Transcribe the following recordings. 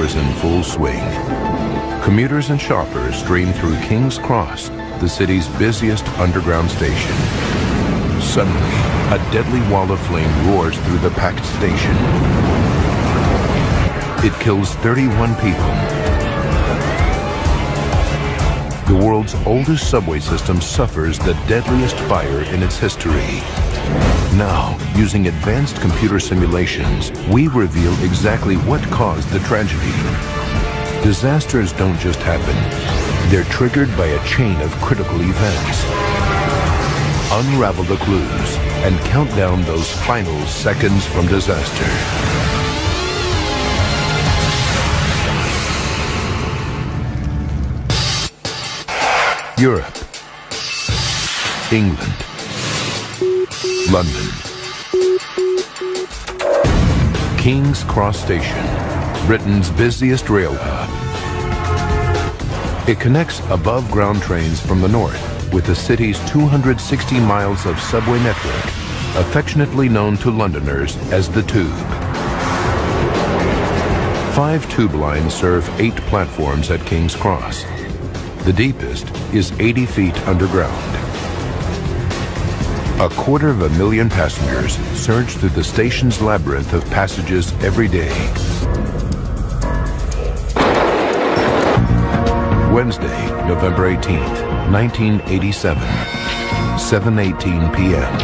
is in full swing. Commuters and shoppers stream through King's Cross, the city's busiest underground station. Suddenly, a deadly wall of flame roars through the packed station. It kills 31 people. The world's oldest subway system suffers the deadliest fire in its history. Now, using advanced computer simulations, we reveal exactly what caused the tragedy. Disasters don't just happen. They're triggered by a chain of critical events. Unravel the clues and count down those final seconds from disaster. Europe, England, London. King's Cross Station, Britain's busiest rail hub. It connects above-ground trains from the north with the city's 260 miles of subway network, affectionately known to Londoners as the Tube. 5 tube lines serve 8 platforms at King's Cross. The deepest is 80 feet underground. 250,000 passengers surge through the station's labyrinth of passages every day. Wednesday, November 18th, 1987, 7:18 p.m.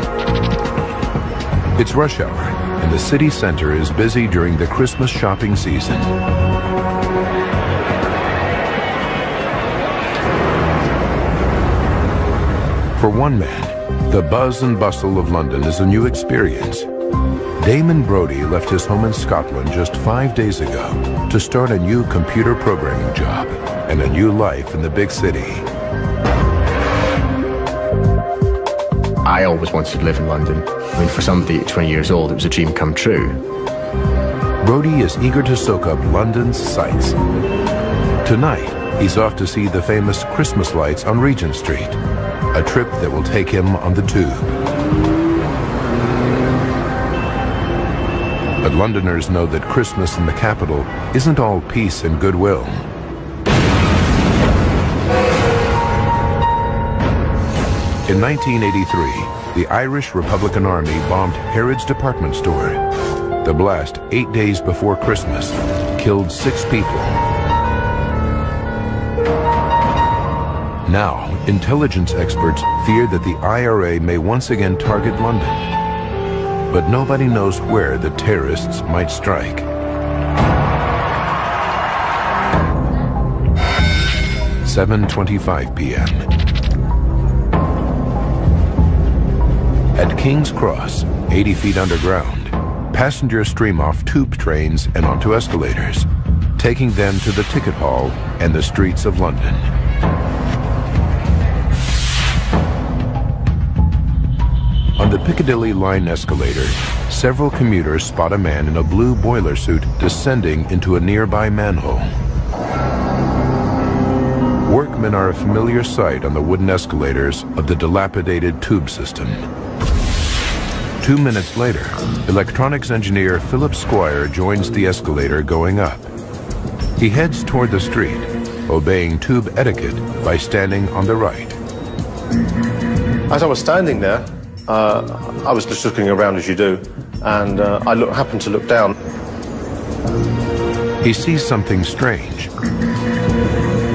It's rush hour, and the city center is busy during the Christmas shopping season. For one man, the buzz and bustle of London is a new experience. Damon Brodie left his home in Scotland just 5 days ago to start a new computer programming job and a new life in the big city. I always wanted to live in London. I mean, for somebody at 20 years old, it was a dream come true. Brodie is eager to soak up London's sights. Tonight, he's off to see the famous Christmas lights on Regent Street, a trip that will take him on the Tube. But Londoners know that Christmas in the capital isn't all peace and goodwill. In 1983, the Irish Republican Army bombed Harrods department store. The blast, 8 days before Christmas, killed 6 people. Now, intelligence experts fear that the IRA may once again target London. But nobody knows where the terrorists might strike. (7:25 p.m.) At King's Cross, 80 feet underground, passengers stream off tube trains and onto escalators, taking them to the ticket hall and the streets of London. On the Piccadilly line escalator, several commuters spot a man in a blue boiler suit descending into a nearby manhole. Workmen are a familiar sight on the wooden escalators of the dilapidated tube system. 2 minutes later, electronics engineer Philip Squire joins the escalator going up. He heads toward the street, obeying tube etiquette by standing on the right. As I was standing there, I was just looking around as you do, and I happened to look down. He sees something strange.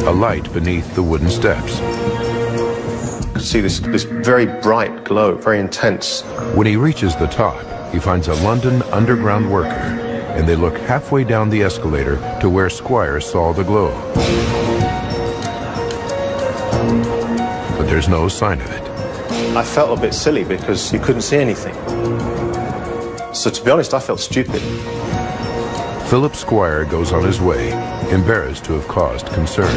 A light beneath the wooden steps. I could see this very bright glow, very intense. When he reaches the top, he finds a London underground worker, and they look halfway down the escalator to where Squire saw the glow. But there's no sign of it. I felt a bit silly because you couldn't see anything. So to be honest, I felt stupid. Philip Squire goes on his way, embarrassed to have caused concern.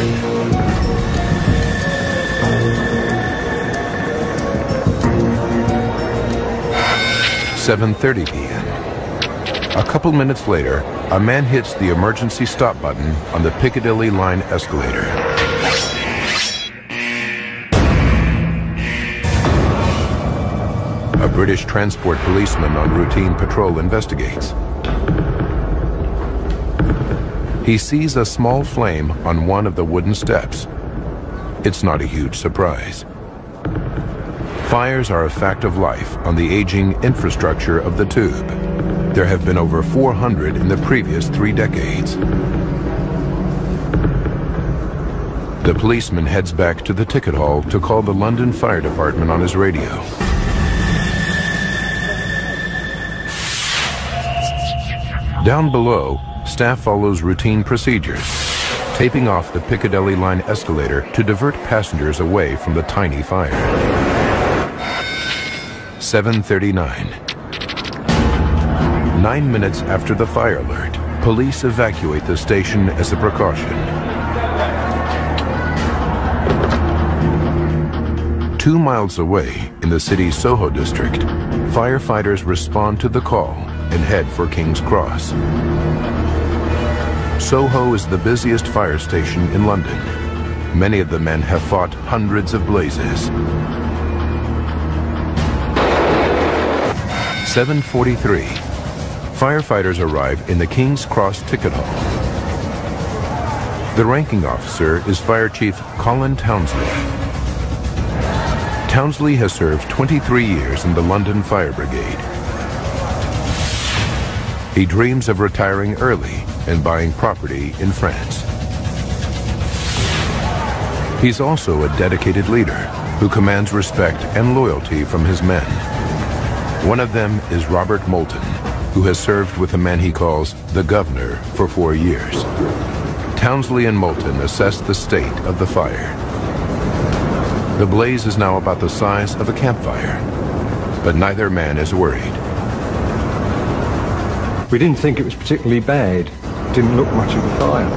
(7:30 p.m.) A couple minutes later, a man hits the emergency stop button on the Piccadilly line escalator. A British transport policeman on routine patrol investigates. He sees a small flame on one of the wooden steps. It's not a huge surprise. Fires are a fact of life on the aging infrastructure of the tube. There have been over 400 in the previous 3 decades. The policeman heads back to the ticket hall to call the London Fire Department on his radio. Down below, staff follows routine procedures, taping off the Piccadilly line escalator to divert passengers away from the tiny fire. 7:39. 9 minutes after the fire alert, police evacuate the station as a precaution. 2 miles away, in the city's Soho district, firefighters respond to the call and head for King's Cross. Soho is the busiest fire station in London. Many of the men have fought hundreds of blazes. 7:43. Firefighters arrive in the King's Cross ticket hall. The ranking officer is Fire Chief Colin Townsley. Townsley has served 23 years in the London Fire Brigade. He dreams of retiring early and buying property in France. He's also a dedicated leader who commands respect and loyalty from his men. One of them is Robert Moulton, who has served with the man he calls the Governor for 4 years. Townsley and Moulton assess the state of the fire. The blaze is now about the size of a campfire, but neither man is worried. We didn't think it was particularly bad. Didn't look much of a fire.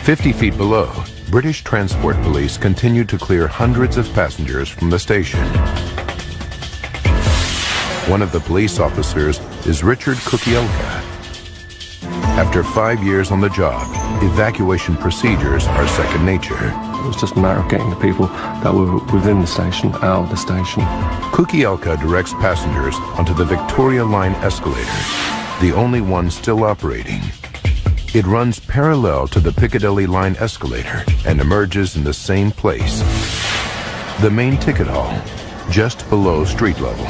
50 feet below, British Transport Police continued to clear hundreds of passengers from the station. One of the police officers is Richard Kukielka. After 5 years on the job, evacuation procedures are second nature. It was just a matter of getting the people that were within the station out of the station. Kukielka directs passengers onto the Victoria Line escalator, the only one still operating. It runs parallel to the Piccadilly Line escalator and emerges in the same place, the main ticket hall, just below street level.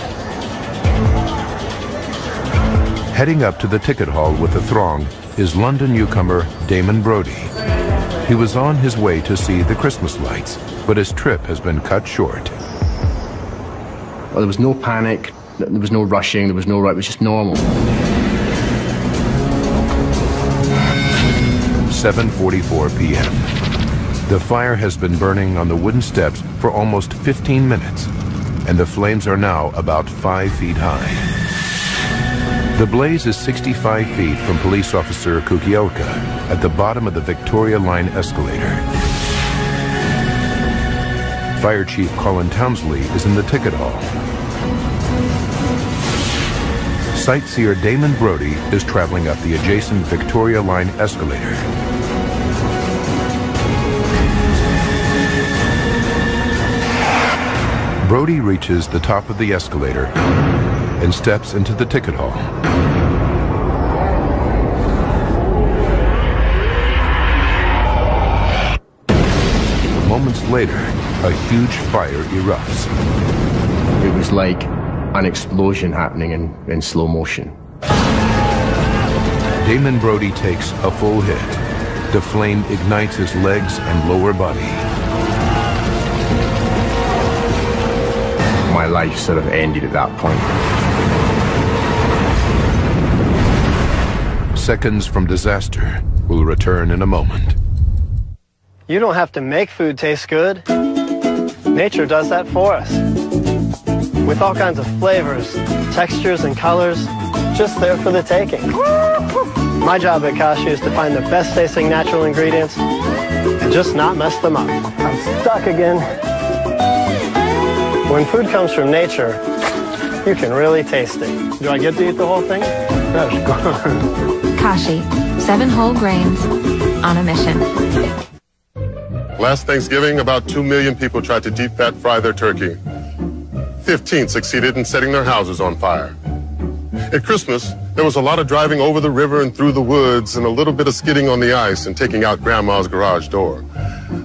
Heading up to the ticket hall with the throng is London newcomer Damon Brodie. He was on his way to see the Christmas lights, but his trip has been cut short. Well, there was no panic, there was no rushing, there was no it was just normal. 7:44 p.m. The fire has been burning on the wooden steps for almost 15 minutes, and the flames are now about 5 feet high. The blaze is 65 feet from police officer Kukielka at the bottom of the Victoria Line escalator. Fire Chief Colin Townsley is in the ticket hall. Sightseer Damon Brodie is traveling up the adjacent Victoria Line escalator. Brodie reaches the top of the escalator and steps into the ticket hall. Moments later, a huge fire erupts. It was like an explosion happening in slow motion. Damon Brodie takes a full hit. The flame ignites his legs and lower body. My life sort of ended at that point. Seconds from disaster will return in a moment. You don't have to make food taste good. Nature does that for us. With all kinds of flavors, textures, and colors, just there for the taking. My job at Kashi is to find the best tasting natural ingredients and just not mess them up. I'm stuck again. When food comes from nature, you can really taste it. Do I get to eat the whole thing? That's good. Kashi, 7 whole grains on a mission. Last Thanksgiving, about 2 million people tried to deep fat fry their turkey. 15 succeeded in setting their houses on fire. At Christmas, there was a lot of driving over the river and through the woods and a little bit of skidding on the ice and taking out Grandma's garage door.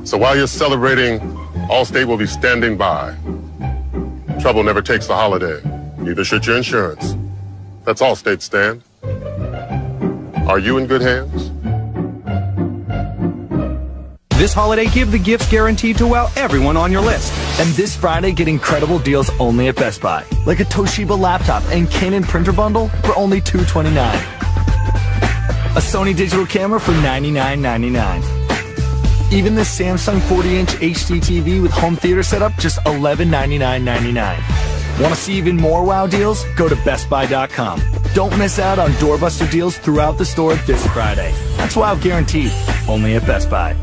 So while you're celebrating, Allstate will be standing by. Trouble never takes a holiday. Neither should your insurance. That's Allstate, Stan. Are you in good hands? This holiday, give the gifts guaranteed to wow everyone on your list. And this Friday, get incredible deals only at Best Buy. Like a Toshiba laptop and Canon printer bundle for only $229. A Sony digital camera for $99.99. Even the Samsung 40-inch HD TV with home theater setup, just $1199.99. Want to see even more wow deals? Go to BestBuy.com. Don't miss out on doorbuster deals throughout the store this Friday. That's wow guaranteed, only at Best Buy.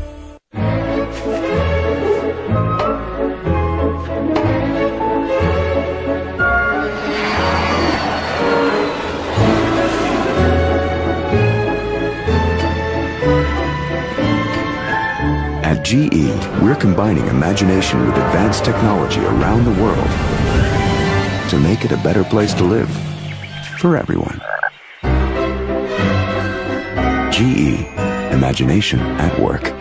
At GE, we're combining imagination with advanced technology around the world to make it a better place to live for everyone. GE, imagination at work.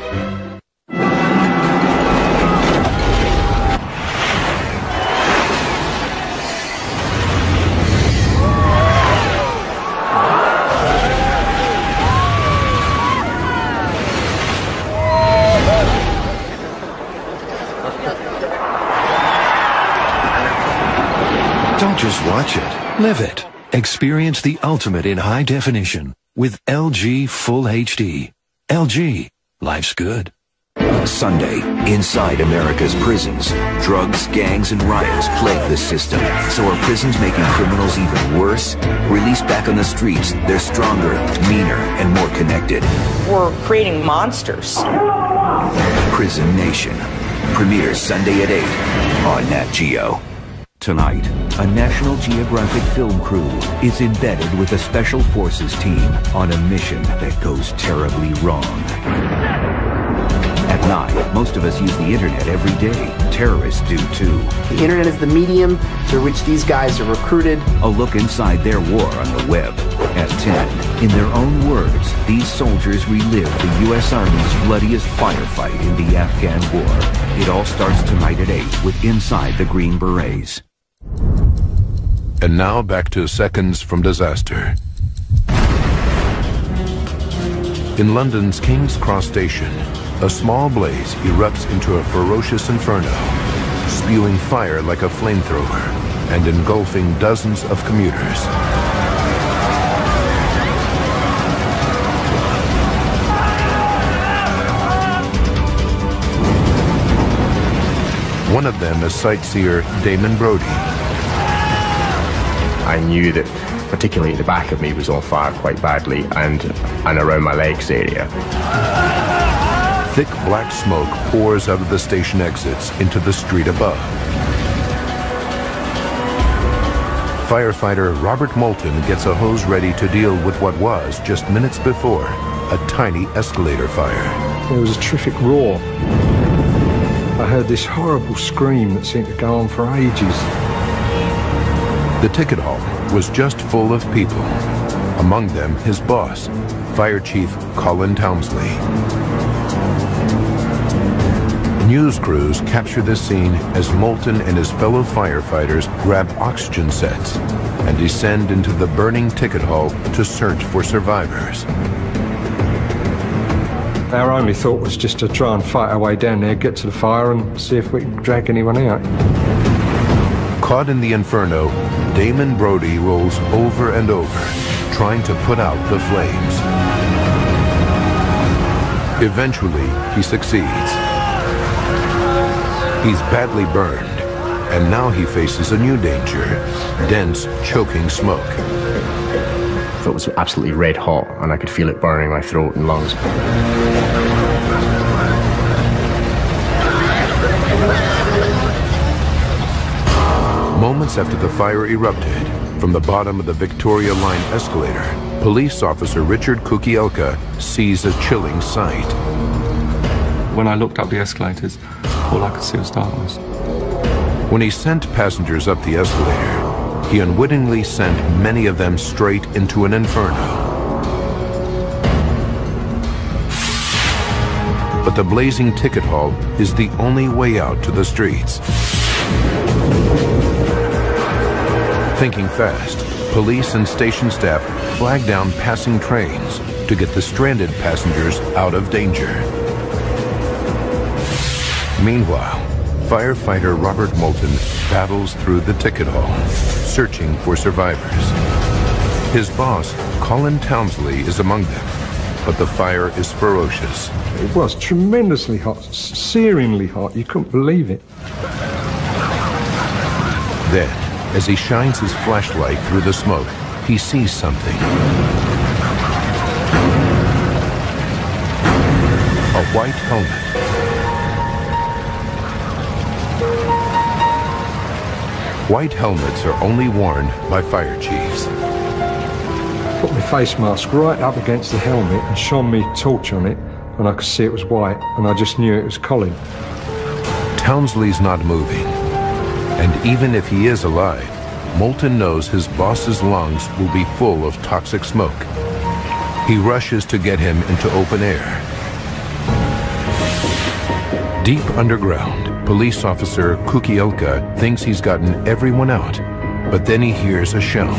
Don't just watch it, live it. Experience the ultimate in high definition with LG Full HD. LG, life's good. Sunday, inside America's prisons, drugs, gangs, and riots plague the system. So are prisons making criminals even worse? Released back on the streets, they're stronger, meaner, and more connected. We're creating monsters. Prison Nation. Premieres Sunday at 8 on Nat Geo. Tonight, a National Geographic film crew is embedded with a Special Forces team on a mission that goes terribly wrong. At 9, most of us use the internet every day. Terrorists do too. The internet is the medium through which these guys are recruited. A look inside their war on the web. At 10, in their own words, these soldiers relive the U.S. Army's bloodiest firefight in the Afghan War. It all starts tonight at 8 with Inside the Green Berets. And now back to Seconds from Disaster. In London's King's Cross Station, a small blaze erupts into a ferocious inferno, spewing fire like a flamethrower and engulfing dozens of commuters. One of them is sightseer Damon Brody. I knew that particularly the back of me was on fire quite badly and around my legs area. Thick black smoke pours out of the station exits into the street above. Firefighter Robert Moulton gets a hose ready to deal with what was, just minutes before, a tiny escalator fire. There was a terrific roar. I heard this horrible scream that seemed to go on for ages. The ticket hall was just full of people. Among them, his boss, Fire Chief Colin Townsley. News crews capture this scene as Moulton and his fellow firefighters grab oxygen sets and descend into the burning ticket hall to search for survivors. Our only thought was just to try and fight our way down there, get to the fire and see if we could drag anyone out. Caught in the inferno, Damon Brody rolls over and over, trying to put out the flames. Eventually, he succeeds. He's badly burned, and now he faces a new danger, dense, choking smoke. It was absolutely red hot, and I could feel it burning my throat and lungs. Moments after the fire erupted, from the bottom of the Victoria Line escalator, police officer Richard Kukielka sees a chilling sight. When I looked up the escalators, all I could see was darkness. When he sent passengers up the escalator, he unwittingly sent many of them straight into an inferno. But the blazing ticket hall is the only way out to the streets. Thinking fast, police and station staff flag down passing trains to get the stranded passengers out of danger. Meanwhile, firefighter Robert Moulton battles through the ticket hall, searching for survivors. His boss, Colin Townsley, is among them, but the fire is ferocious. It was tremendously hot, searingly hot. You couldn't believe it. Then, as he shines his flashlight through the smoke, he sees something. A white helmet. White helmets are only worn by fire chiefs. Put my face mask right up against the helmet and shone me torch on it, and I could see it was white, and I just knew it was Colin. Townsley's not moving, and even if he is alive, Moulton knows his boss's lungs will be full of toxic smoke. He rushes to get him into open air. Deep underground, police officer Kukielka thinks he's gotten everyone out, but then he hears a shout.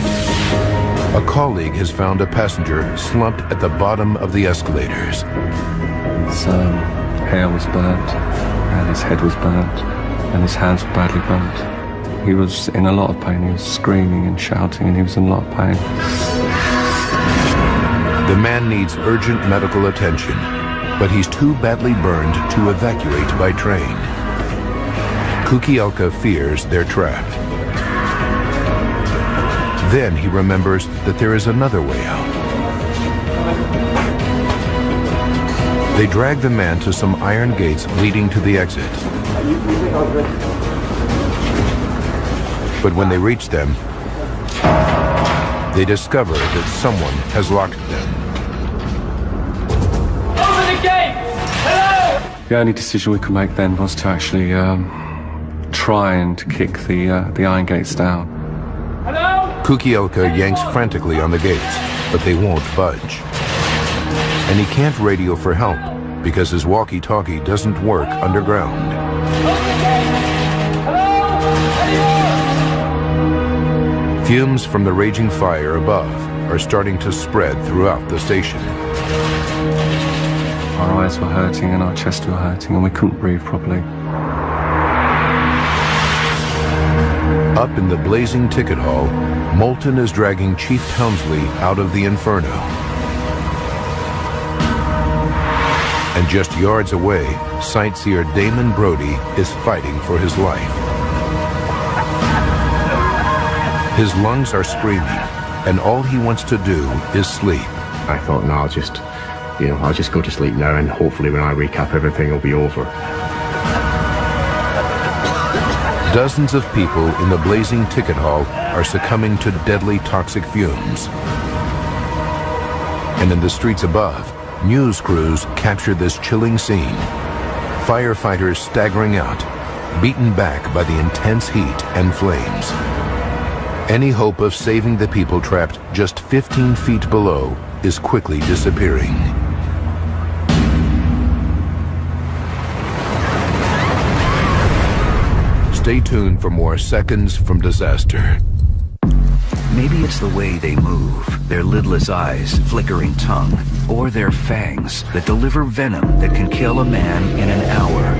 A colleague has found a passenger slumped at the bottom of the escalators. His hair was burnt, and his head was burnt, and his hands were badly burnt. He was in a lot of pain. He was screaming and shouting, and he was in a lot of pain. The man needs urgent medical attention, but he's too badly burned to evacuate by train. Kukielka fears they're trapped. Then he remembers that there is another way out. They drag the man to some iron gates leading to the exit. But when they reach them, they discover that someone has locked them. Open the gates! Hello! The only decision we could make then was to actually try and kick the iron gates down. Kukielka yanks frantically on the gates, but they won't budge. And he can't radio for help because his walkie-talkie doesn't work underground. Fumes from the raging fire above are starting to spread throughout the station. Our eyes were hurting and our chests were hurting and we couldn't breathe properly. Up in the blazing ticket hall, Moulton is dragging Chief Townsley out of the Inferno. And just yards away, sightseer Damon Brody is fighting for his life. His lungs are screaming, and all he wants to do is sleep. I thought, no, I'll just go to sleep now, and hopefully when I wake up, everything will be over. Dozens of people in the blazing ticket hall are succumbing to deadly toxic fumes. And in the streets above, news crews capture this chilling scene. Firefighters staggering out, beaten back by the intense heat and flames. Any hope of saving the people trapped just 15 feet below is quickly disappearing. Stay tuned for more Seconds from Disaster. Maybe it's the way they move, their lidless eyes, flickering tongue, or their fangs that deliver venom that can kill a man in an hour.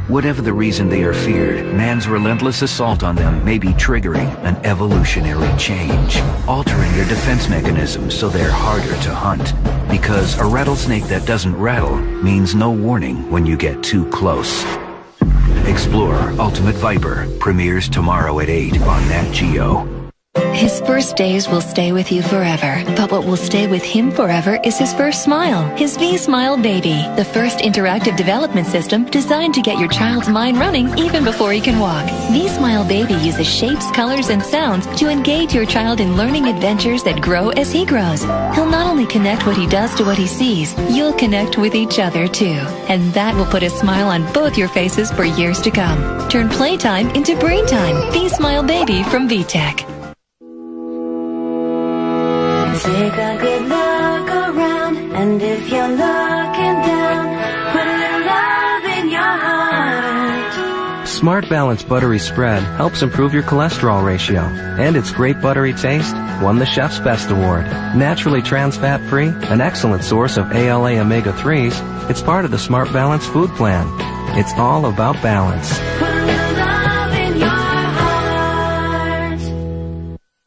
Whatever the reason they are feared, man's relentless assault on them may be triggering an evolutionary change, altering their defense mechanisms so they're harder to hunt. Because a rattlesnake that doesn't rattle means no warning when you get too close. Explore Ultimate Viper premieres tomorrow at 8 on Nat Geo. His first days will stay with you forever, but what will stay with him forever is his first smile. His V-Smile Baby, the first interactive development system designed to get your child's mind running even before he can walk. V-Smile Baby uses shapes, colors, and sounds to engage your child in learning adventures that grow as he grows. He'll not only connect what he does to what he sees, you'll connect with each other too. And that will put a smile on both your faces for years to come. Turn playtime into brain time. V-Smile Baby from VTech. And if you're looking down, put a little love in your heart. Smart Balance Buttery Spread helps improve your cholesterol ratio, and its great buttery taste won the Chef's Best Award. Naturally trans fat free, an excellent source of ALA omega-3s, it's part of the Smart Balance food plan. It's all about balance. Put a little love in your heart.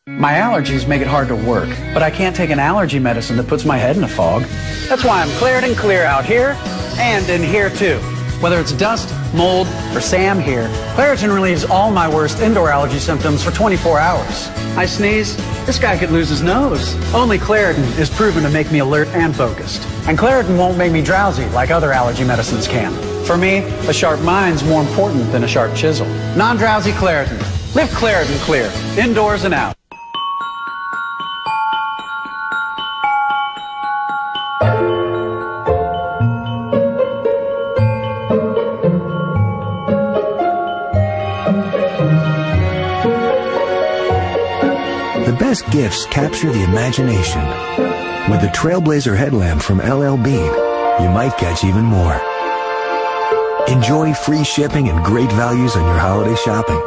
My allergies make it hard to work, but I can't take an allergy medicine that puts my head in a fog. That's why I'm cleared and clear out here and in here too. Whether it's dust, mold, or Sam here, Claritin relieves all my worst indoor allergy symptoms for 24 hours. I sneeze, this guy could lose his nose. Only Claritin is proven to make me alert and focused. And Claritin won't make me drowsy like other allergy medicines can. For me, a sharp mind's more important than a sharp chisel. Non-drowsy Claritin. Live Claritin clear, indoors and out. The best gifts capture the imagination. With the Trailblazer headlamp from LL Bean, you might catch even more. Enjoy free shipping and great values on your holiday shopping.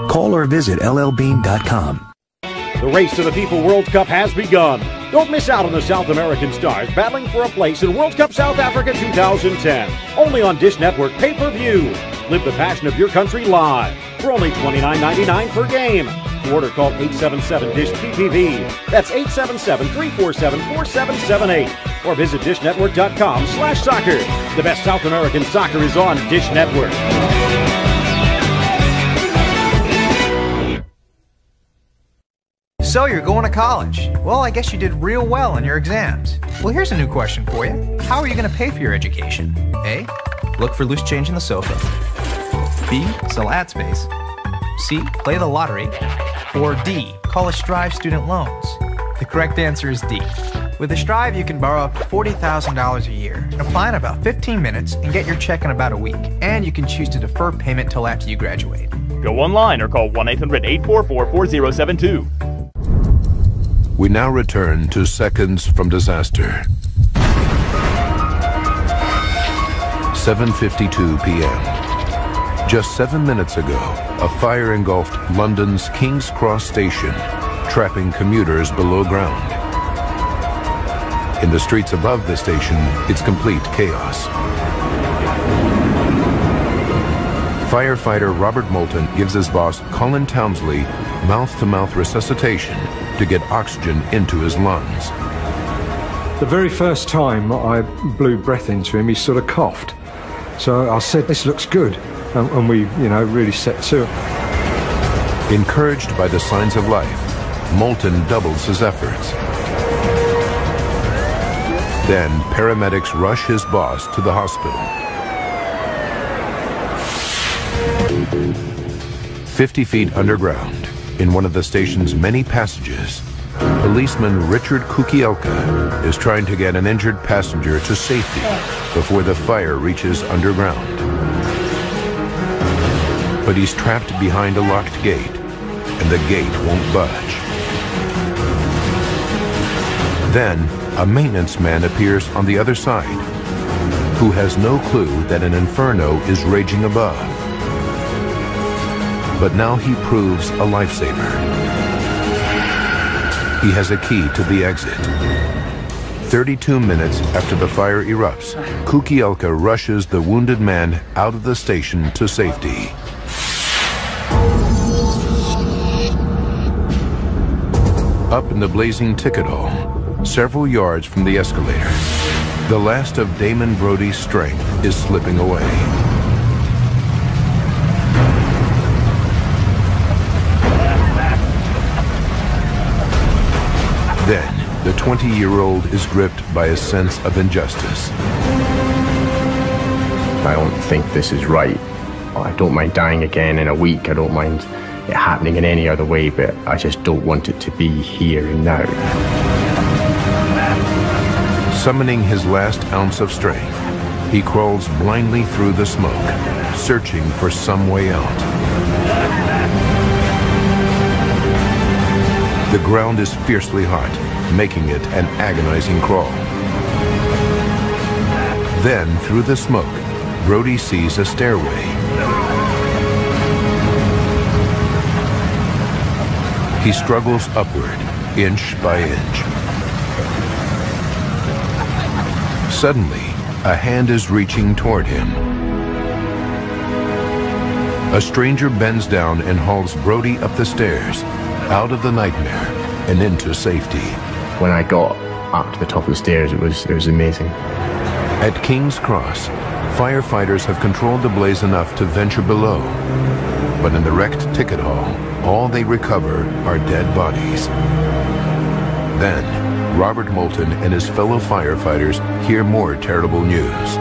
Call or visit llbean.com. The Race to the People World Cup has begun. Don't miss out on the South American stars battling for a place in World Cup South Africa 2010. Only on Dish Network pay-per-view. Live the passion of your country live for only $29.99 per game. To order, call 877-DISH-PPV. That's 877-347-4778. Or visit dishnetwork.com/soccer. The best South American soccer is on Dish Network. So you're going to college. Well, I guess you did real well on your exams. Well, here's a new question for you. How are you going to pay for your education? A, look for loose change in the sofa. B, sell ad space. C, play the lottery. Or D, call a Strive student loans. The correct answer is D. With a Strive, you can borrow up to $40,000 a year and apply in about 15 minutes and get your check in about a week. And you can choose to defer payment till after you graduate. Go online or call 1-800-844-4072. We now return to seconds from disaster. 7:52 p.m. Just 7 minutes ago, a fire engulfed London's King's Cross station, trapping commuters below ground. In the streets above the station, it's complete chaos. Firefighter Robert Moulton gives his boss, Colin Townsley, mouth-to-mouth resuscitation to get oxygen into his lungs. The very first time I blew breath into him, he sort of coughed. So I said, this looks good. And we, really set to it. Encouraged by the signs of life, Moulton doubles his efforts. Then paramedics rush his boss to the hospital. 50 feet underground, in one of the station's many passages, policeman Richard Kukielka is trying to get an injured passenger to safety before the fire reaches underground. But he's trapped behind a locked gate, and the gate won't budge. Then, a maintenance man appears on the other side, who has no clue that an inferno is raging above. But now he proves a lifesaver. He has a key to the exit. 32 minutes after the fire erupts, Kukielka rushes the wounded man out of the station to safety. Up in the blazing ticket hall, several yards from the escalator, the last of Damon Brody's strength is slipping away. Then, the 20-year-old is gripped by a sense of injustice. I don't think this is right. I don't mind dying again in a week. I don't mind it happening in any other way, but I just don't want it to be here and now. Summoning his last ounce of strength, he crawls blindly through the smoke, searching for some way out. The ground is fiercely hot, making it an agonizing crawl. Then, through the smoke, Brody sees a stairway. He struggles upward, inch by inch. Suddenly, a hand is reaching toward him. A stranger bends down and hauls Brody up the stairs, out of the nightmare, and into safety. When I got up to the top of the stairs, it was amazing. At King's Cross, firefighters have controlled the blaze enough to venture below. But in the wrecked ticket hall, all they recover are dead bodies. Then, Robert Moulton and his fellow firefighters hear more terrible news.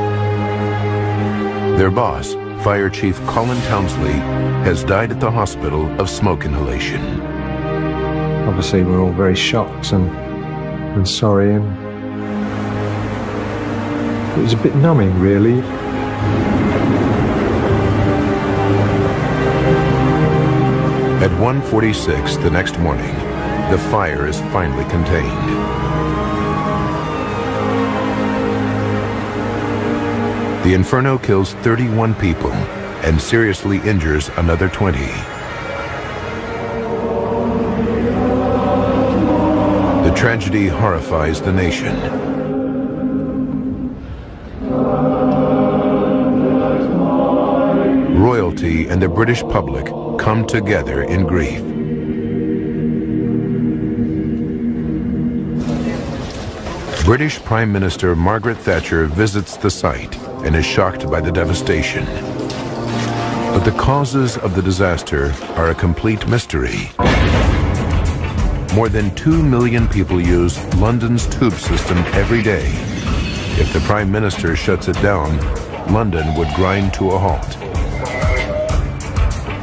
Their boss, Fire Chief Colin Townsley, has died at the hospital of smoke inhalation. Obviously, we're all very shocked and sorry, and it was a bit numbing, really. At 1:46 the next morning, the fire is finally contained. The Inferno kills 31 people and seriously injures another 20. The tragedy horrifies the nation. Royalty and the British public come together in grief. British Prime Minister Margaret Thatcher visits the site and is shocked by the devastation. But the causes of the disaster are a complete mystery. More than 2 million people use London's tube system every day. If the Prime Minister shuts it down, London would grind to a halt.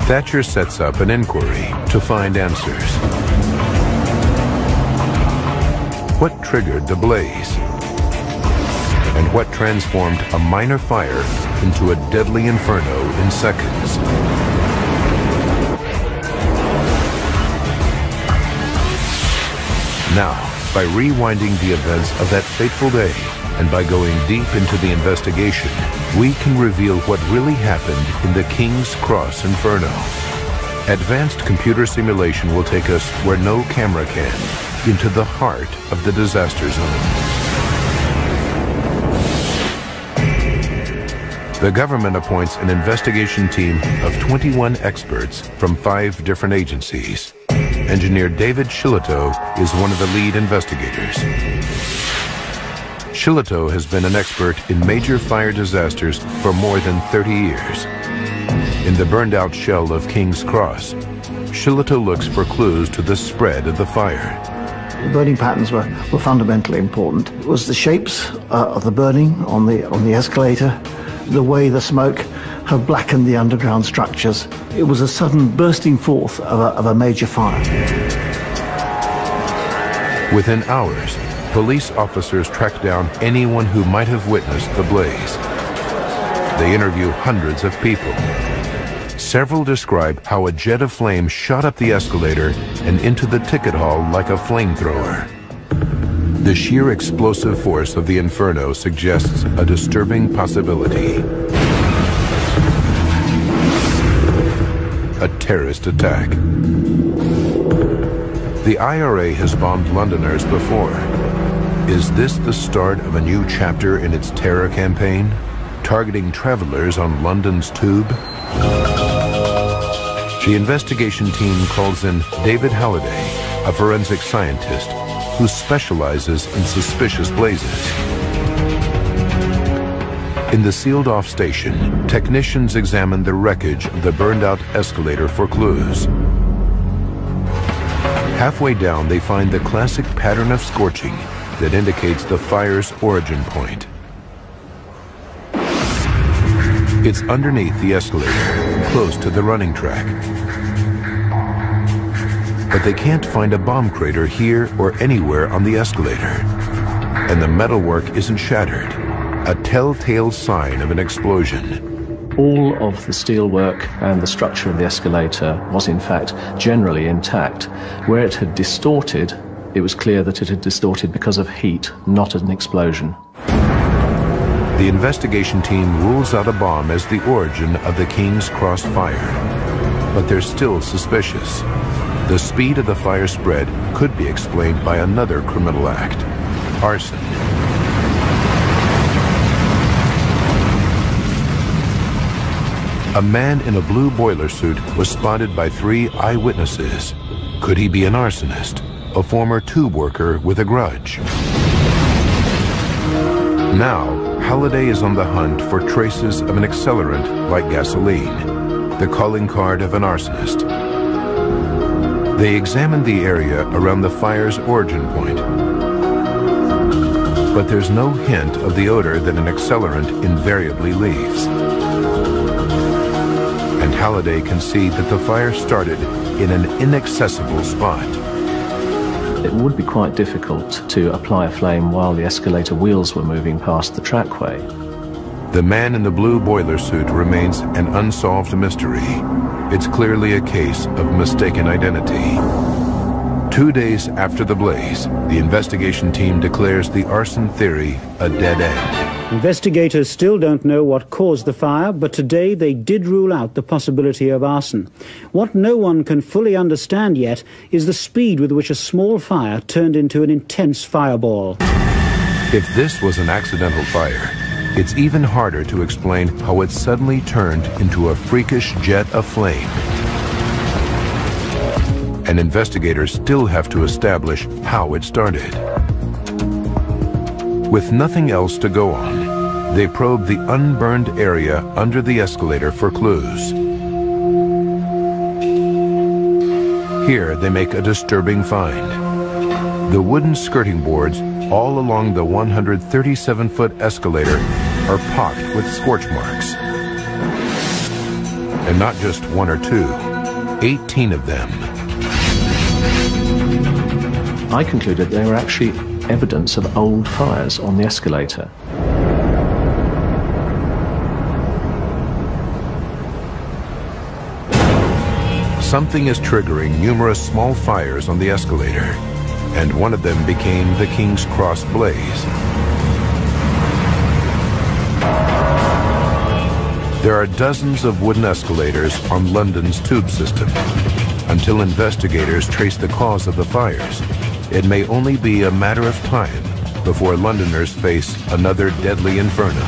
Thatcher sets up an inquiry to find answers. What triggered the blaze? And what transformed a minor fire into a deadly inferno in seconds? Now, by rewinding the events of that fateful day, and by going deep into the investigation, we can reveal what really happened in the King's Cross Inferno. Advanced computer simulation will take us where no camera can, into the heart of the disaster zone. The government appoints an investigation team of 21 experts from 5 different agencies. Engineer David Shillito is one of the lead investigators. Shillito has been an expert in major fire disasters for more than 30 years. In the burned-out shell of King's Cross, Shillito looks for clues to the spread of the fire. The burning patterns were fundamentally important. It was the shapes of the burning on the escalator, the way the smoke had blackened the underground structures. It was a sudden bursting forth of a major fire. Within hours, police officers track down anyone who might have witnessed the blaze. They interview hundreds of people. Several describe how a jet of flame shot up the escalator and into the ticket hall like a flamethrower. The sheer explosive force of the Inferno suggests a disturbing possibility. A terrorist attack. The IRA has bombed Londoners before. Is this the start of a new chapter in its terror campaign, targeting travelers on London's tube? The investigation team calls in David Halliday, a forensic scientist who specializes in suspicious blazes. In the sealed-off station, technicians examine the wreckage of the burned-out escalator for clues. Halfway down, they find the classic pattern of scorching that indicates the fire's origin point. It's underneath the escalator, close to the running track. But they can't find a bomb crater here or anywhere on the escalator. And the metalwork isn't shattered, a telltale sign of an explosion. All of the steelwork and the structure of the escalator was in fact generally intact. Where it had distorted, it was clear that it had distorted because of heat, not as an explosion. The investigation team rules out a bomb as the origin of the King's Cross fire. But they're still suspicious. The speed of the fire spread could be explained by another criminal act: arson. A man in a blue boiler suit was spotted by 3 eyewitnesses. Could he be an arsonist, a former tube worker with a grudge? Now, Halliday is on the hunt for traces of an accelerant like gasoline, the calling card of an arsonist. They examined the area around the fire's origin point, but there's no hint of the odor that an accelerant invariably leaves. And Halliday can see that the fire started in an inaccessible spot. It would be quite difficult to apply a flame while the escalator wheels were moving past the trackway. The man in the blue boiler suit remains an unsolved mystery. It's clearly a case of mistaken identity. 2 days after the blaze, the investigation team declares the arson theory a dead end. Investigators still don't know what caused the fire, but today they did rule out the possibility of arson. What no one can fully understand yet is the speed with which a small fire turned into an intense fireball. If this was an accidental fire, it's even harder to explain how it suddenly turned into a freakish jet of flame. And investigators still have to establish how it started. With nothing else to go on, they probe the unburned area under the escalator for clues. Here they make a disturbing find. The wooden skirting boards all along the 137-foot escalator are pocked with scorch marks. And not just 1 or 2, 18 of them. I concluded they were actually evidence of old fires on the escalator. Something is triggering numerous small fires on the escalator, and one of them became the King's Cross blaze. There are dozens of wooden escalators on London's tube system. Until investigators trace the cause of the fires, it may only be a matter of time before Londoners face another deadly inferno.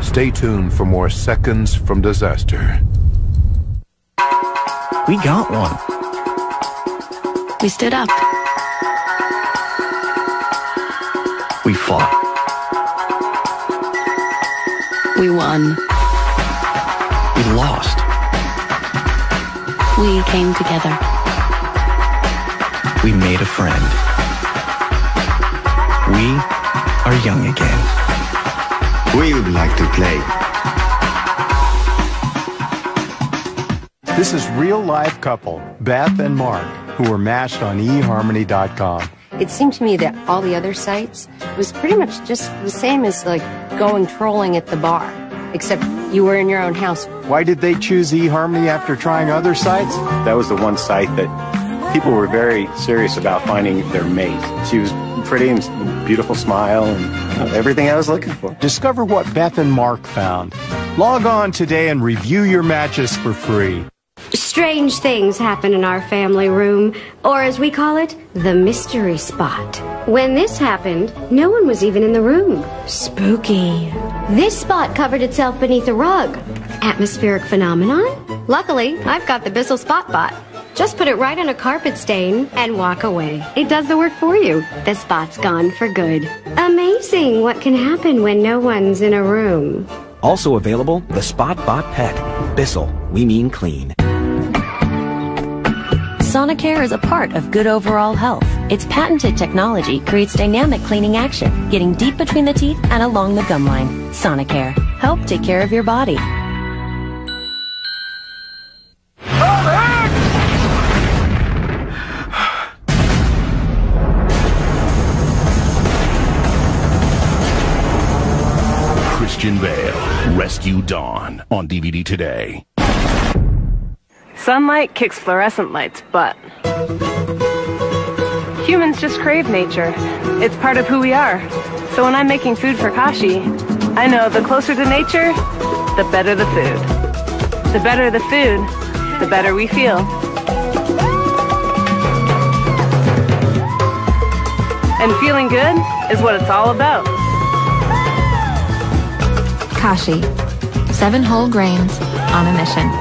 Stay tuned for more Seconds from Disaster. We got one. We stood up. We fought. We won. We lost. We came together. We made a friend. We are young again. We would like to play. This is real-life couple, Beth and Mark, who were matched on eHarmony.com. It seemed to me that all the other sites was pretty much just the same as like going trolling at the bar, except you were in your own house. Why did they choose eHarmony after trying other sites? That was the one site that people were very serious about finding their mate. She was pretty and beautiful smile and everything I was looking for. Discover what Beth and Mark found. Log on today and review your matches for free. Strange things happen in our family room, or as we call it, the mystery spot. When this happened, no one was even in the room. Spooky. This spot covered itself beneath a rug. Atmospheric phenomenon? Luckily, I've got the Bissell Spot Bot. Just put it right on a carpet stain and walk away. It does the work for you. The spot's gone for good. Amazing what can happen when no one's in a room. Also available, the Spot Bot Pet. Bissell, we mean clean. Sonicare is a part of good overall health. Its patented technology creates dynamic cleaning action, getting deep between the teeth and along the gum line. Sonicare. Help take care of your body. Christian Bale, Rescue Dawn, on DVD today. Sunlight kicks fluorescent light's butt. Humans just crave nature. It's part of who we are. So when I'm making food for Kashi, I know the closer to nature, the better the food. The better the food, the better we feel. And feeling good is what it's all about. Kashi. 7 whole grains on a mission.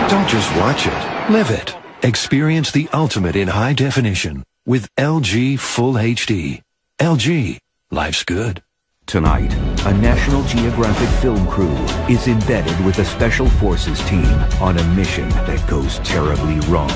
Don't just watch it, live it. Experience the ultimate in high definition with LG Full HD. LG, life's good. Tonight, a National Geographic film crew is embedded with a Special Forces team on a mission that goes terribly wrong.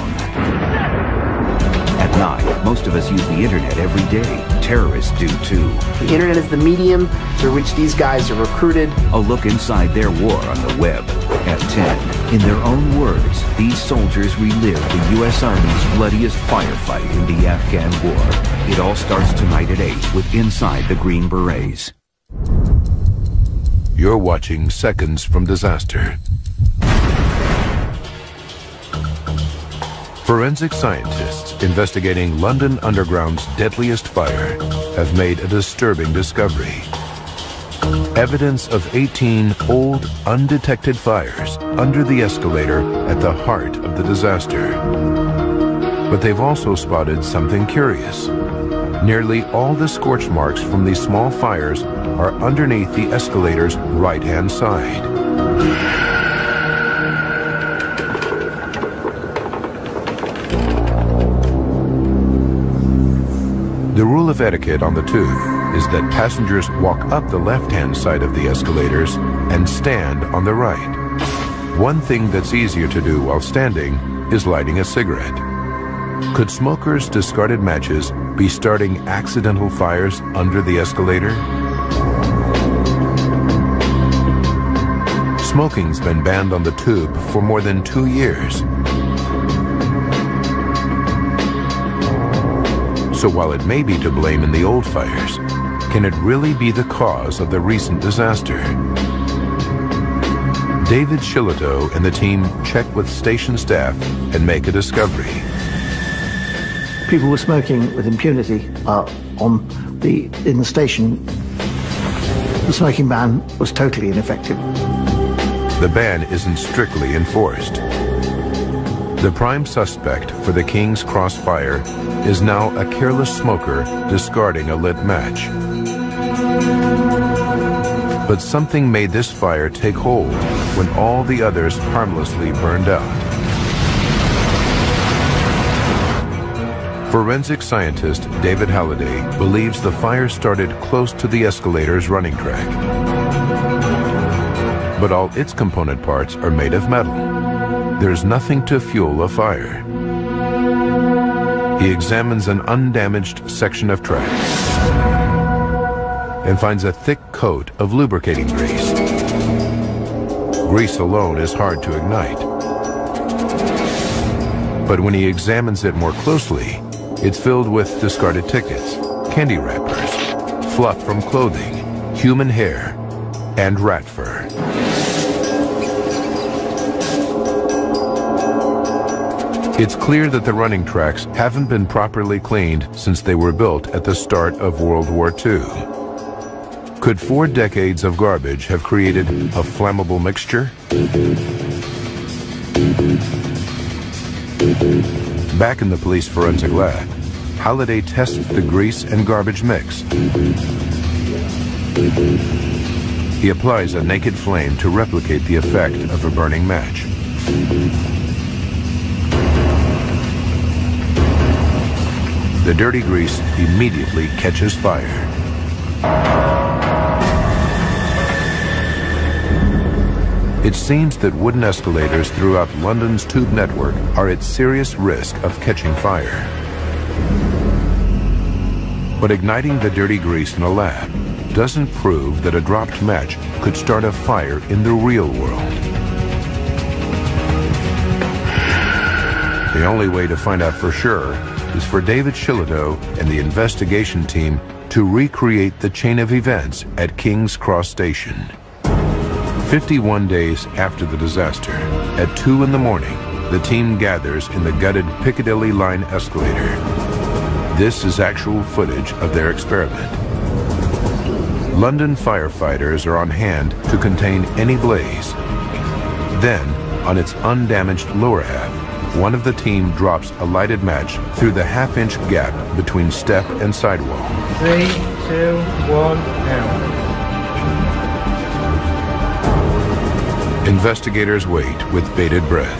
At night, most of us use the internet every day. Terrorists do too. The internet is the medium through which these guys are recruited. A look inside their war on the web. At 10, in their own words, these soldiers relive the U.S. Army's bloodiest firefight in the Afghan War. It all starts tonight at 8 with Inside the Green Berets. You're watching Seconds from Disaster. Forensic scientists investigating London Underground's deadliest fire have made a disturbing discovery. Evidence of 18 old, undetected fires under the escalator at the heart of the disaster. But they've also spotted something curious. Nearly all the scorch marks from these small fires are underneath the escalator's right-hand side. The rule of etiquette on the tube is that passengers walk up the left-hand side of the escalators and stand on the right. One thing that's easier to do while standing is lighting a cigarette. Could smokers' discarded matches be starting accidental fires under the escalator? Smoking's been banned on the tube for more than 2 years. So while it may be to blame in the old fires, can it really be the cause of the recent disaster? David Shillito and the team check with station staff and make a discovery. People were smoking with impunity in the station. The smoking ban was totally ineffective. The ban isn't strictly enforced. The prime suspect for the King's Cross fire is now a careless smoker discarding a lit match. But something made this fire take hold when all the others harmlessly burned out. Forensic scientist David Halliday believes the fire started close to the escalator's running track. But all its component parts are made of metal. There's nothing to fuel a fire. He examines an undamaged section of track and finds a thick coat of lubricating grease. Grease alone is hard to ignite. But when he examines it more closely, it's filled with discarded tickets, candy wrappers, fluff from clothing, human hair, and rat fur. It's clear that the running tracks haven't been properly cleaned since they were built at the start of World War II. Could 4 decades of garbage have created a flammable mixture? Back in the police forensic lab, Halliday tests the grease and garbage mix. He applies a naked flame to replicate the effect of a burning match. The dirty grease immediately catches fire. It seems that wooden escalators throughout London's tube network are at serious risk of catching fire. But igniting the dirty grease in a lab doesn't prove that a dropped match could start a fire in the real world. The only way to find out for sure is for David Shillito and the investigation team to recreate the chain of events at King's Cross Station. 51 days after the disaster, at 2 in the morning, the team gathers in the gutted Piccadilly line escalator. This is actual footage of their experiment. London firefighters are on hand to contain any blaze. Then, on its undamaged lower half, one of the team drops a lighted match through the half-inch gap between step and sidewall. 3, 2, 1, now. Investigators wait with bated breath.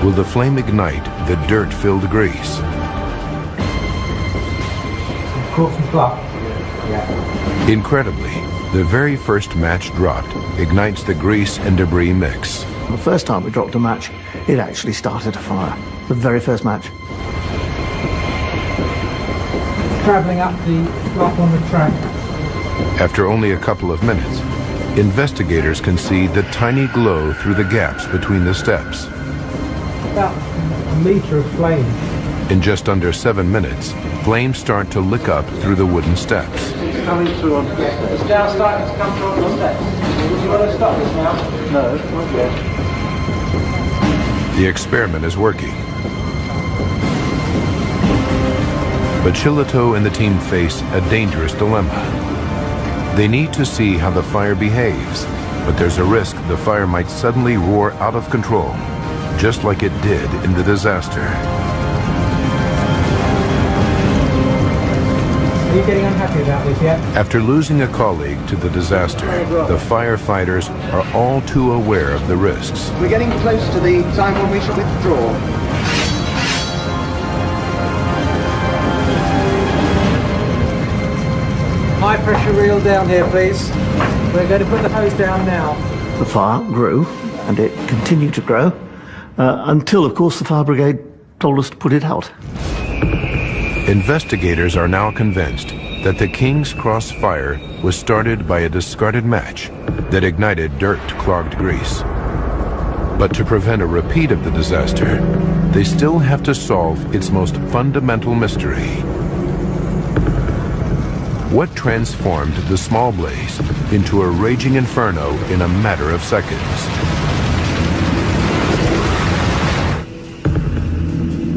Will the flame ignite the dirt-filled grease? Incredibly, the very first match dropped ignites the grease and debris mix. The first time we dropped a match, it actually started a fire. The very first match. Travelling up on the track. After only a couple of minutes, investigators can see the tiny glow through the gaps between the steps. About a metre of flame. In just under 7 minutes, flames start to lick up through the wooden steps. It's coming through on. It's now starting to come through on the steps. Do you want to stop this now? No, not yet. The experiment is working. But Shillito and the team face a dangerous dilemma. They need to see how the fire behaves, but there's a risk the fire might suddenly roar out of control, just like it did in the disaster. Are you getting unhappy about this yet? After losing a colleague to the disaster, the firefighters are all too aware of the risks. We're getting close to the time when we should withdraw. High pressure reel down here, please. We're going to put the hose down now. The fire grew, and it continued to grow, until, of course, the fire brigade told us to put it out. Investigators are now convinced that the King's Cross fire was started by a discarded match that ignited dirt-clogged grease. But to prevent a repeat of the disaster, they still have to solve its most fundamental mystery. What transformed the small blaze into a raging inferno in a matter of seconds?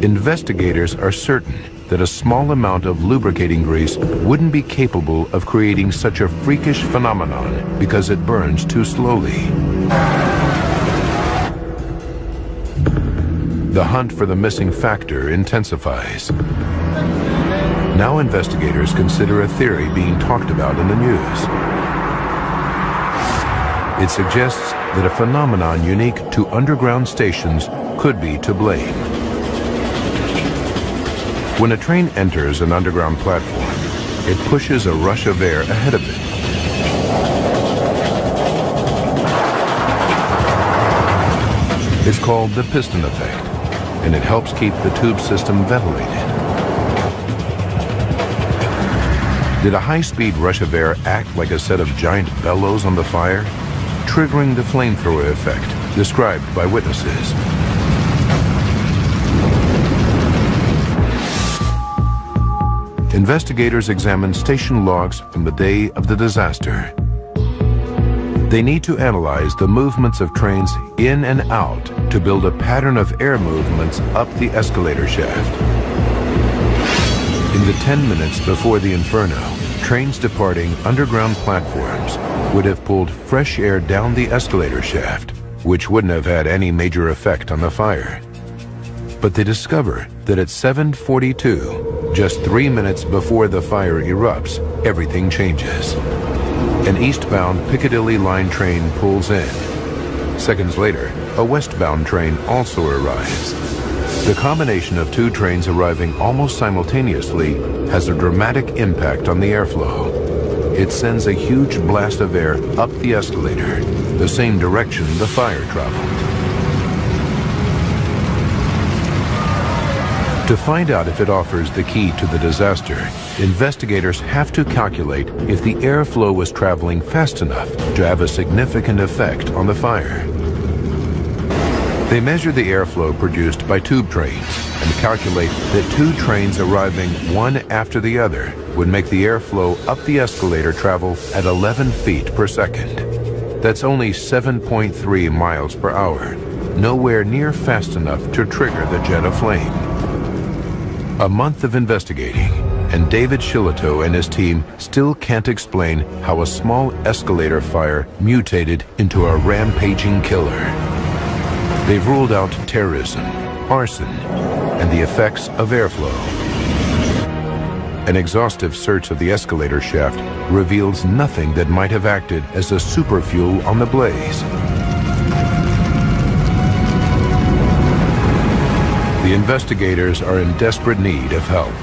Investigators are certain that a small amount of lubricating grease wouldn't be capable of creating such a freakish phenomenon because it burns too slowly. The hunt for the missing factor intensifies. Now investigators consider a theory being talked about in the news. It suggests that a phenomenon unique to underground stations could be to blame. When a train enters an underground platform, it pushes a rush of air ahead of it. It's called the piston effect, and it helps keep the tube system ventilated. Did a high-speed rush of air act like a set of giant bellows on the fire, triggering the flamethrower effect described by witnesses? Investigators examine station logs from the day of the disaster. They need to analyze the movements of trains in and out to build a pattern of air movements up the escalator shaft. In the 10 minutes before the Inferno, trains departing underground platforms would have pulled fresh air down the escalator shaft, which wouldn't have had any major effect on the fire. But they discover that at 7:42, just 3 minutes before the fire erupts, everything changes. An eastbound Piccadilly line train pulls in. Seconds later, a westbound train also arrives. The combination of two trains arriving almost simultaneously has a dramatic impact on the airflow. It sends a huge blast of air up the escalator, the same direction the fire traveled. To find out if it offers the key to the disaster, investigators have to calculate if the airflow was traveling fast enough to have a significant effect on the fire. They measure the airflow produced by tube trains and calculate that 2 trains arriving one after the other would make the airflow up the escalator travel at 11 feet per second. That's only 7.3 miles per hour, nowhere near fast enough to trigger the jet of flame. A month of investigating, and David Shillito and his team still can't explain how a small escalator fire mutated into a rampaging killer. They've ruled out terrorism, arson, and the effects of airflow. An exhaustive search of the escalator shaft reveals nothing that might have acted as a superfuel on the blaze. The investigators are in desperate need of help.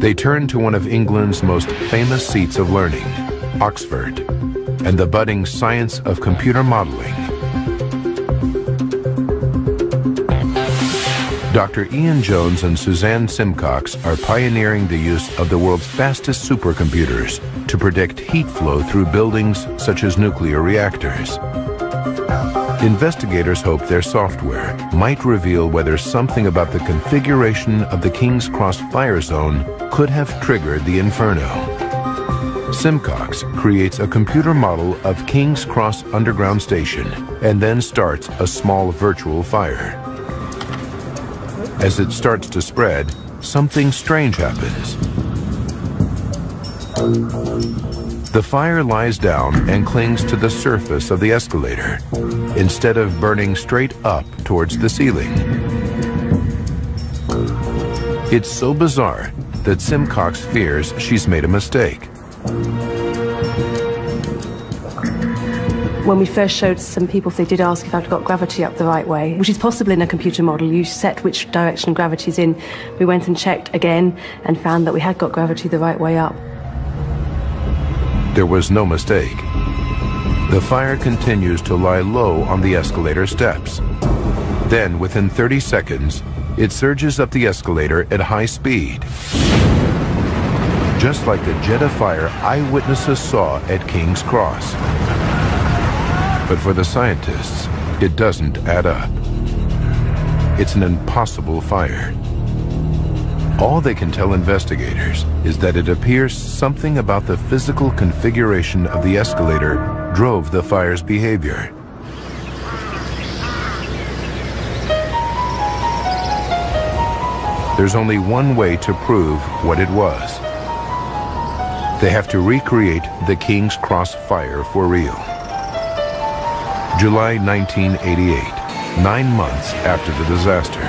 They turn to one of England's most famous seats of learning, Oxford, and the budding science of computer modeling. Dr. Ian Jones and Suzanne Simcox are pioneering the use of the world's fastest supercomputers to predict heat flow through buildings such as nuclear reactors. Investigators hope their software might reveal whether something about the configuration of the King's Cross fire zone could have triggered the Inferno. Simcox creates a computer model of King's Cross Underground Station and then starts a small virtual fire. As it starts to spread, something strange happens. The fire lies down and clings to the surface of the escalator, instead of burning straight up towards the ceiling. It's so bizarre that Simcox fears she's made a mistake. When we first showed some people, they did ask if I'd got gravity up the right way, which is possible in a computer model. You set which direction gravity's in. We went and checked again and found that we had got gravity the right way up. There was no mistake. The fire continues to lie low on the escalator steps. Then, within 30 seconds, it surges up the escalator at high speed. Just like the jet of fire eyewitnesses saw at King's Cross. But for the scientists, it doesn't add up. It's an impossible fire. All they can tell investigators is that it appears something about the physical configuration of the escalator drove the fire's behavior. There's only one way to prove what it was. They have to recreate the King's Cross fire for real. July 1988, 9 months after the disaster.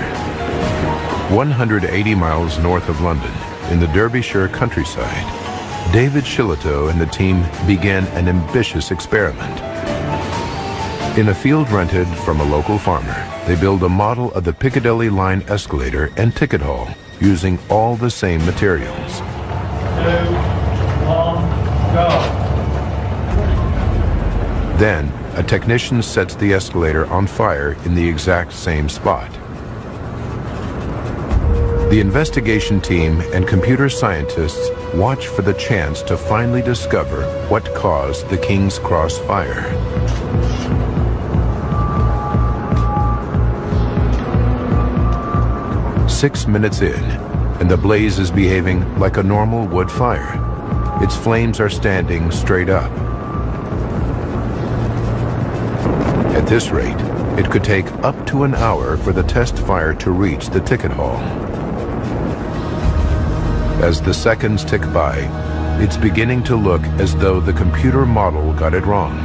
180 miles north of London, in the Derbyshire countryside, David Shillito and the team began an ambitious experiment. In a field rented from a local farmer, they build a model of the Piccadilly line escalator and ticket hall using all the same materials. 2, 1, go. Then, a technician sets the escalator on fire in the exact same spot. The investigation team and computer scientists watch for the chance to finally discover what caused the King's Cross fire. "6 minutes in, and the blaze is behaving like a normal wood fire. Its flames are standing straight up. At this rate, it could take up to an hour for the test fire to reach the ticket hall. As the seconds tick by, it's beginning to look as though the computer model got it wrong.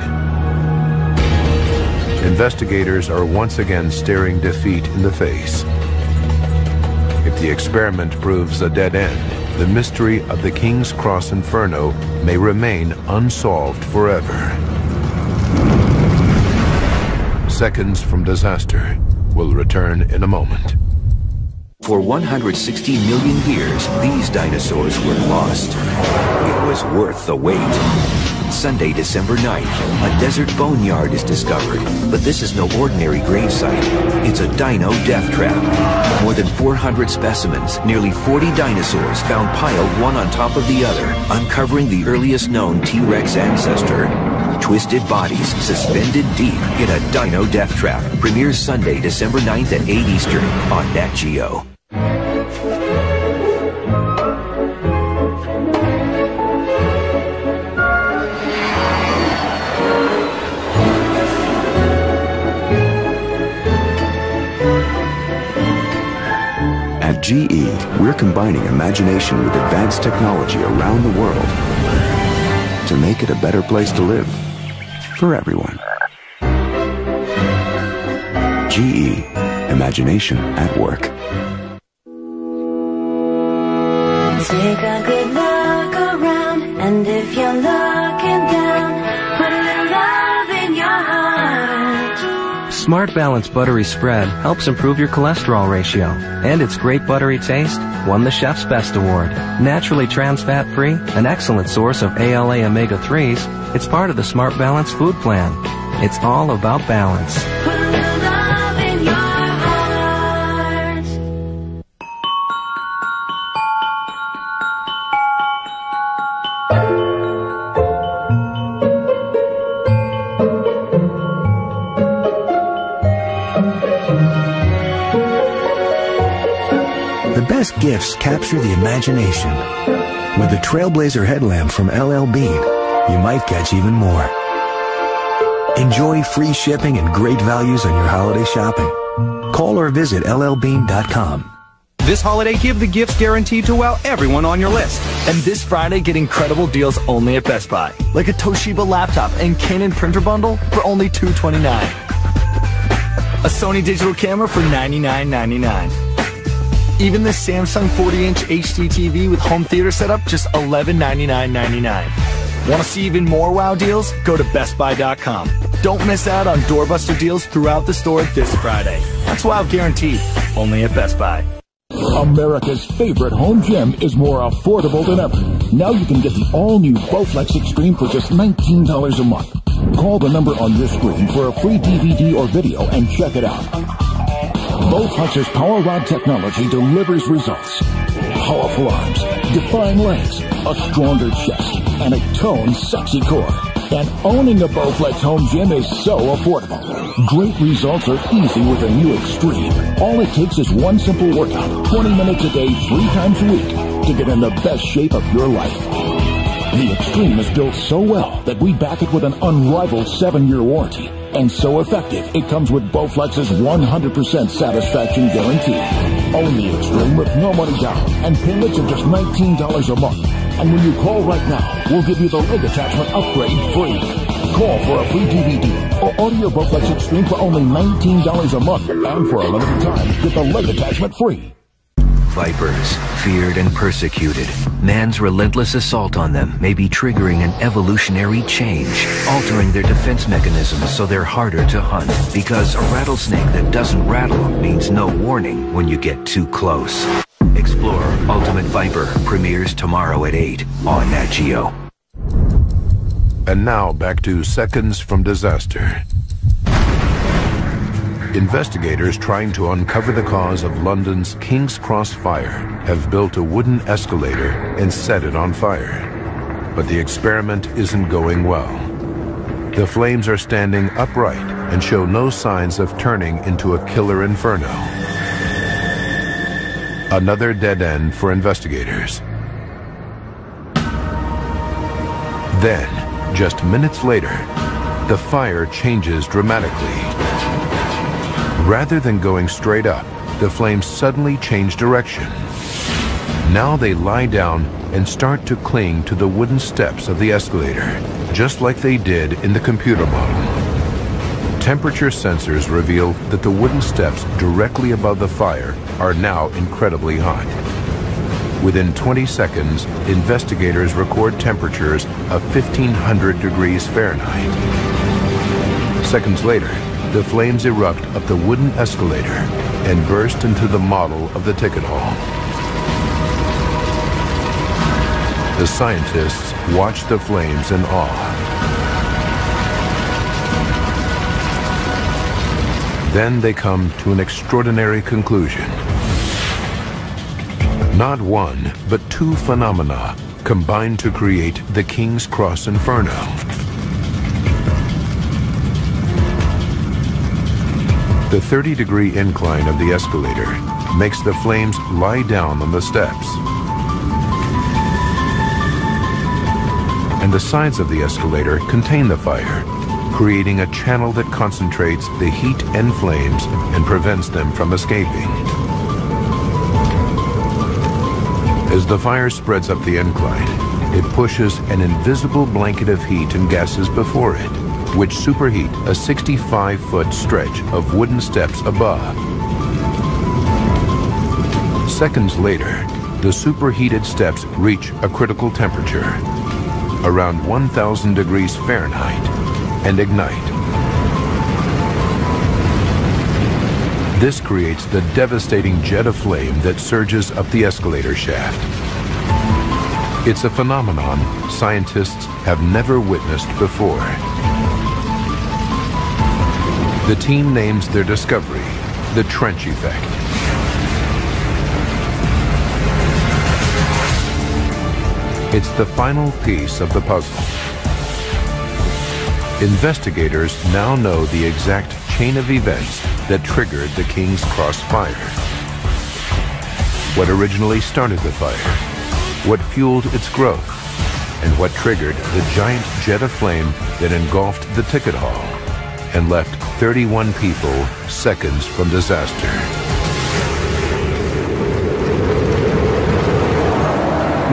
Investigators are once again staring defeat in the face. If the experiment proves a dead end, the mystery of the King's Cross Inferno may remain unsolved forever. Seconds from disaster will return in a moment. For 160 million years, these dinosaurs were lost. It was worth the wait. Sunday, December 9th, a desert boneyard is discovered. But this is no ordinary gravesite. It's a dino death trap. More than 400 specimens, nearly 40 dinosaurs found piled one on top of the other, uncovering the earliest known T-Rex ancestor. Twisted bodies suspended deep in a dino death trap. Premieres Sunday, December 9th at 8 Eastern on Nat Geo. At GE, we're combining imagination with advanced technology around the world to make it a better place to live for everyone. GE, imagination at work. Take a good look around, and if you're looking down, put a little love in your heart. Smart Balance Buttery Spread helps improve your cholesterol ratio, and its great buttery taste won the Chef's Best Award. Naturally trans fat free, an excellent source of ALA omega-3s, it's part of the Smart Balance food plan. It's all about balance. Put a little love in your heart. The best gifts capture the imagination. With the Trailblazer headlamp from LL Bean, you might catch even more. Enjoy free shipping and great values on your holiday shopping. Call or visit llbean.com. This holiday, give the gifts guaranteed to wow everyone on your list. And this Friday, get incredible deals only at Best Buy. Like a Toshiba laptop and Canon printer bundle for only $229. A Sony digital camera for $99.99. Even the Samsung 40-inch HD TV with home theater setup, just $1199.99. Want to see even more wow deals? Go to BestBuy.com. Don't miss out on doorbuster deals throughout the store this Friday. That's wow guaranteed, only at Best Buy. America's favorite home gym is more affordable than ever. Now you can get the all-new Bowflex Extreme for just $19 a month. Call the number on your screen for a free DVD or video and check it out. Bowflex's Power Rod technology delivers results. Powerful arms, defined legs, a stronger chest, and a toned, sexy core. And owning a Bowflex home gym is so affordable. Great results are easy with a new Extreme. All it takes is one simple workout, 20 minutes a day, 3 times a week, to get in the best shape of your life. The Extreme is built so well that we back it with an unrivaled 7-year warranty. And so effective, it comes with Bowflex's 100% satisfaction guarantee. Own the Extreme with no money down and payments of just $19 a month. And when you call right now, we'll give you the leg attachment upgrade free. Call for a free DVD or order your Bowflex Extreme for only $19 a month. And for a limited time, get the leg attachment free. Vipers, feared and persecuted. Man's relentless assault on them may be triggering an evolutionary change, altering their defense mechanisms so they're harder to hunt. Because a rattlesnake that doesn't rattle means no warning when you get too close. Explore Ultimate Viper premieres tomorrow at 8 on Nat Geo. And now back to Seconds from Disaster. Investigators trying to uncover the cause of London's King's Cross fire have built a wooden escalator and set it on fire. But the experiment isn't going well. The flames are standing upright and show no signs of turning into a killer inferno. Another dead end for investigators. Then, just minutes later, the fire changes dramatically. Rather than going straight up, the flames suddenly change direction. Now they lie down and start to cling to the wooden steps of the escalator, just like they did in the computer model. Temperature sensors reveal that the wooden steps directly above the fire are now incredibly hot. Within 20 seconds, investigators record temperatures of 1,500 degrees Fahrenheit. Seconds later, the flames erupt up the wooden escalator and burst into the model of the ticket hall. The scientists watch the flames in awe. Then they come to an extraordinary conclusion. Not one, but 2 phenomena combine to create the King's Cross Inferno. The 30-degree incline of the escalator makes the flames lie down on the steps. And the sides of the escalator contain the fire, creating a channel that concentrates the heat and flames and prevents them from escaping. As the fire spreads up the incline, it pushes an invisible blanket of heat and gases before it, which superheat a 65-foot stretch of wooden steps above. Seconds later, the superheated steps reach a critical temperature, around 1,000 degrees Fahrenheit, and ignite. This creates the devastating jet of flame that surges up the escalator shaft. It's a phenomenon scientists have never witnessed before. The team names their discovery the trench effect. It's the final piece of the puzzle. Investigators now know the exact chain of events that triggered the King's Cross fire. What originally started the fire, what fueled its growth, and what triggered the giant jet of flame that engulfed the ticket hall and left 31 people seconds from disaster.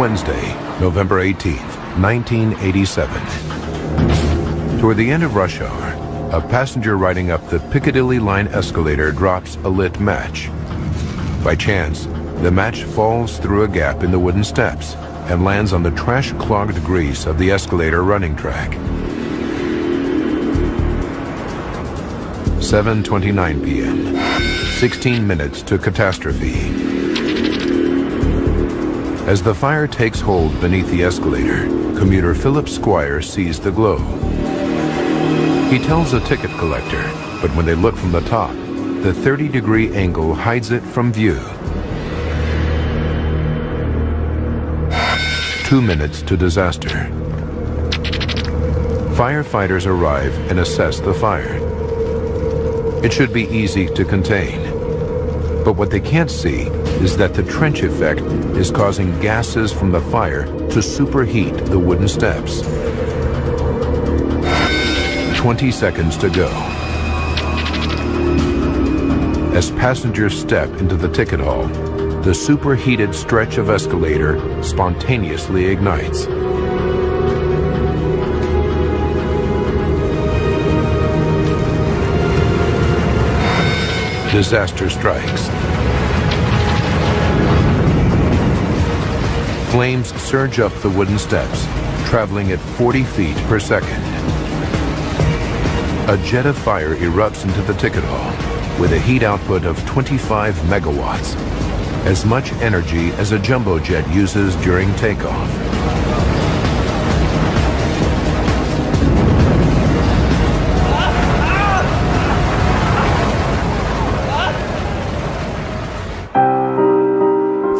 Wednesday, November 18th, 1987. Toward the end of rush hour, a passenger riding up the Piccadilly Line escalator drops a lit match. By chance, the match falls through a gap in the wooden steps and lands on the trash-clogged grease of the escalator running track. 7:29 p.m. 16 minutes to catastrophe. As the fire takes hold beneath the escalator, commuter Philip Squire sees the glow. He tells a ticket collector, but when they look from the top, the 30-degree angle hides it from view. 2 minutes to disaster. Firefighters arrive and assess the fire. It should be easy to contain. But what they can't see is that the trench effect is causing gases from the fire to superheat the wooden steps. 20 seconds to go. As passengers step into the ticket hall, the superheated stretch of escalator spontaneously ignites. Disaster strikes. Flames surge up the wooden steps, traveling at 40 feet per second. A jet of fire erupts into the ticket hall with a heat output of 25 megawatts, as much energy as a jumbo jet uses during takeoff.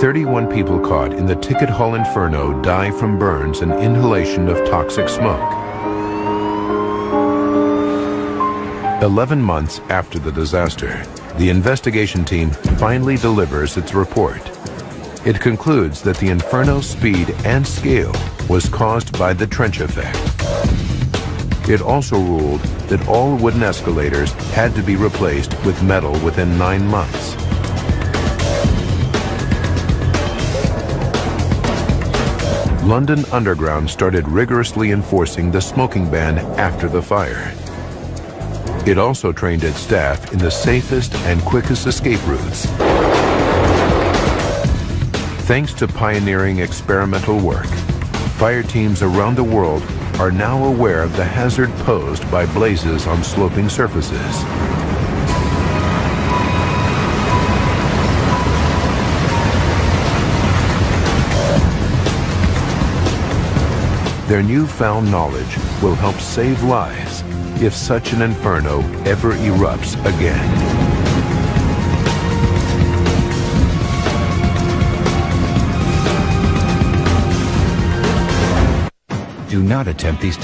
"31 people caught in the ticket hall inferno die from burns and inhalation of toxic smoke." 11 months after the disaster, the investigation team finally delivers its report. It concludes that the Inferno's speed and scale was caused by the trench effect. It also ruled that all wooden escalators had to be replaced with metal within 9 months. London Underground started rigorously enforcing the smoking ban after the fire. It also trained its staff in the safest and quickest escape routes. Thanks to pioneering experimental work, fire teams around the world are now aware of the hazard posed by blazes on sloping surfaces. Their newfound knowledge will help save lives if such an inferno ever erupts again. Do not attempt these